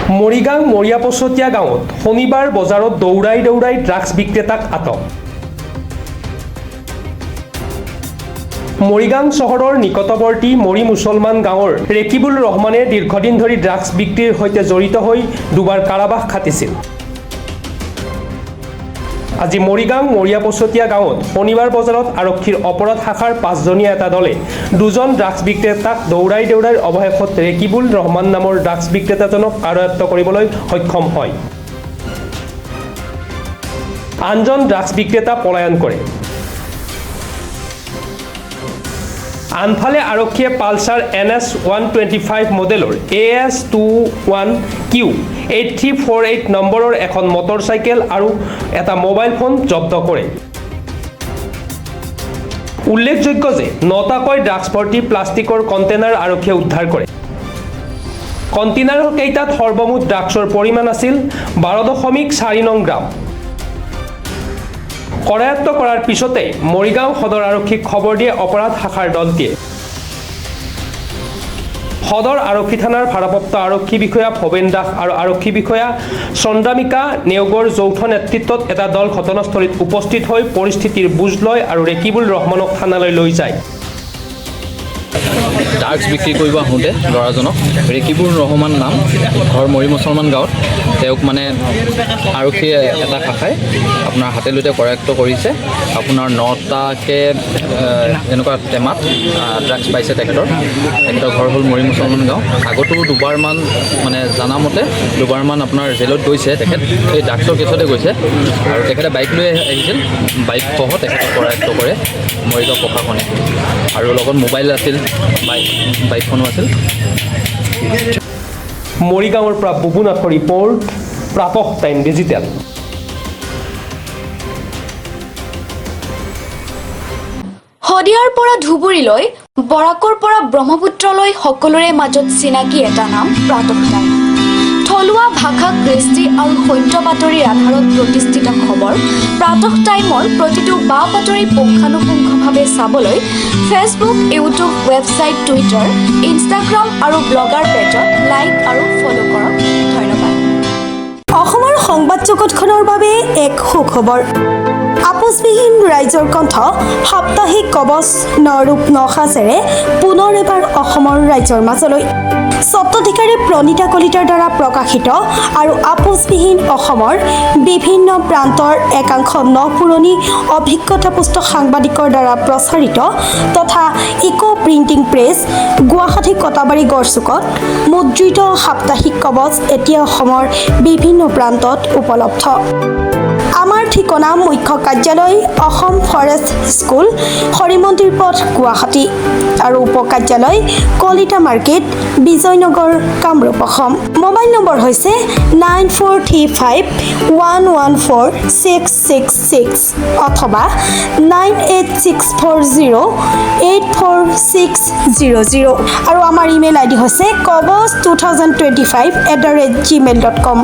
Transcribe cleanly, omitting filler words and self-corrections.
মৰিগাঁও মৰিয়াপছতীয়া গাঁৱত শনিবাৰ বজাৰত দৌৰাই ড্ৰাগছ বিক্ৰেতাক আটক। মৰিগাঁও চহৰৰ নিকটৱৰ্তী মৰি মুছলমান গাঁৱৰ ৰেকিবুল ৰহমানে দীৰ্ঘদিন ধৰি ড্ৰাগছ বিক্ৰীৰ সৈতে জড়িত হৈ দুবাৰ কাৰাবাস খাটিছিল। আজি মৰিগাঁও মৰিয়াপছতীয়া গাঁৱত শনিবাৰ বজাৰত আৰক্ষীৰ অপৰাধ শাখাৰ 5জনীয়া এটা দলে 2জন ড্ৰাগছ বিক্ৰেতাক দৌৰাই অৱশেষত ৰেকিবুল ৰহমান নামৰ ড্ৰাগছ বিক্ৰেতাজনক আয়ত্ত কৰিবলৈ সক্ষম হয়। আনজন ড্ৰাগছ বিক্ৰেতা পলায়ন কৰে। আনফালে আৰক্ষীয়ে পালচাৰ NS 125 মডেলৰ AS21Q 8348 নম্বৰৰ এখন মটৰচাইকেল আৰু এটা মোবাইল ফোন জব্দ কৰে। উল্লেখযোগ্য যে 9টাকৈ ড্ৰাগছ ভৰ্তি প্লাষ্টিকৰ কণ্টেইনাৰ আৰক্ষীয়ে উদ্ধাৰ কৰে। কণ্টেইনাৰৰ কেইটাত সৰ্বমুঠ ড্ৰাগছৰ পৰিমাণ আছিল 12.4 গ্ৰাম। কৰায়ত্ত কৰাৰ পিছতে মৰিগাঁও সদৰ আৰক্ষীক খবৰ দিয়ে অপৰাধ শাখাৰ দলটিয়ে। সদৰ আৰক্ষী থানাৰ ভাৰপ্ৰাপ্ত আৰক্ষী বিষয়া ভৱেন দাস আৰু আৰক্ষী বিষয়া চন্দ্ৰামিকা নেওগৰ যৌথ নেতৃত্বত এটা দল ঘটনাস্থলীত উপস্থিত হৈ পৰিস্থিতিৰ বুজ লয় আৰু ৰেকিবুল ৰহমানক থানালৈ লৈ যায়। ড্ৰাগছ বিক্ৰী কৰিব আহোঁতে ল'ৰাজনক ৰেকিবুল ৰহমান নাম, ঘৰ মৰি মুছলমান গাঁৱত, তেওঁক মানে আৰক্ষীয়ে এটা শাখাই আপোনাৰ হাতে লুতে কৰায়ত্ত কৰিছে। আপোনাৰ 9টাকৈ এনেকুৱা টেমাত ড্ৰাগছ পাইছে। তেখেতৰ ঘৰ হ'ল মৰি মুছলমান গাঁও। আগতো দুবাৰমান মানে জানামতে দুবাৰমান আপোনাৰ জেলত গৈছে তেখেত, সেই ড্ৰাগছৰ কেছতে গৈছে। আৰু তেখেতে বাইক লৈ আহিছিল, বাইকসহ তেখেতক কৰায়ত্ত কৰে মৰিগাঁও প্ৰশাসনে। আৰু লগত মোবাইল আছিল, বাইকখনো আছিল। মৰিগাঁৱৰ পৰা বুবুনাথৰ ৰিপৰ্ট, প্ৰাপক টাইম ডিজিটেল। শদিয়াৰ পৰা ধুবুৰীলৈ, বৰাকৰ পৰা ব্ৰহ্মপুত্ৰলৈ সকলোৰে মাজত চিনাকি এটা নাম প্ৰাতঃ টাইম। থলুৱা ভাষা, কৃষ্টি আৰু সত্য বাতৰিৰ আধাৰত প্ৰতিষ্ঠিত খবৰ প্ৰাতঃ টাইমৰ প্ৰতিটো বা বাতৰি পুংখানুপুংখভাৱে চাবলৈ Facebook, YouTube, website, Twitter, Instagram আৰু ব্লগাৰ পেজত লাইক আৰু ফ'ল' কৰক। ধন্যবাদ। অসমৰ সংবাদ জগতখনৰ বাবে এক সুখবৰ। আপোচবিহীন ৰাইজৰ কণ্ঠ সাপ্তাহিক কবচ নৰূপ নসাজেৰে পুনৰ এবাৰ অসমৰ ৰাইজৰ মাজলৈ। স্বত্বাধিকাৰী প্ৰণীতা কলিতাৰ দ্বাৰা প্ৰকাশিত আৰু আপোচবিহীন অসমৰ বিভিন্ন প্ৰান্তৰ একাংশ নপুৰণি অভিজ্ঞতাপুষ্ট সাংবাদিকৰ দ্বাৰা প্ৰচাৰিত তথা eco printing press, Guwahati Katabari গড়চুকত মুদ্ৰিত সাপ্তাহিক কবচ এতিয়া অসমৰ বিভিন্ন প্ৰান্তত উপলব্ধ। আমাৰ ঠিকনা মুখ্য কাৰ্যালয় অসম ফৰেষ্ট স্কুল, হৰিমন্দিৰ পথ, গুৱাহাটী আৰু উপ কাৰ্যালয় Kalita market, Bijoynagar, Kamrup, Assam. Mobile number হৈছে 9435114666 অথবা 9864084600 আৰু আমাৰ ইমেইল ID হৈছে kobos2025@gmail.com।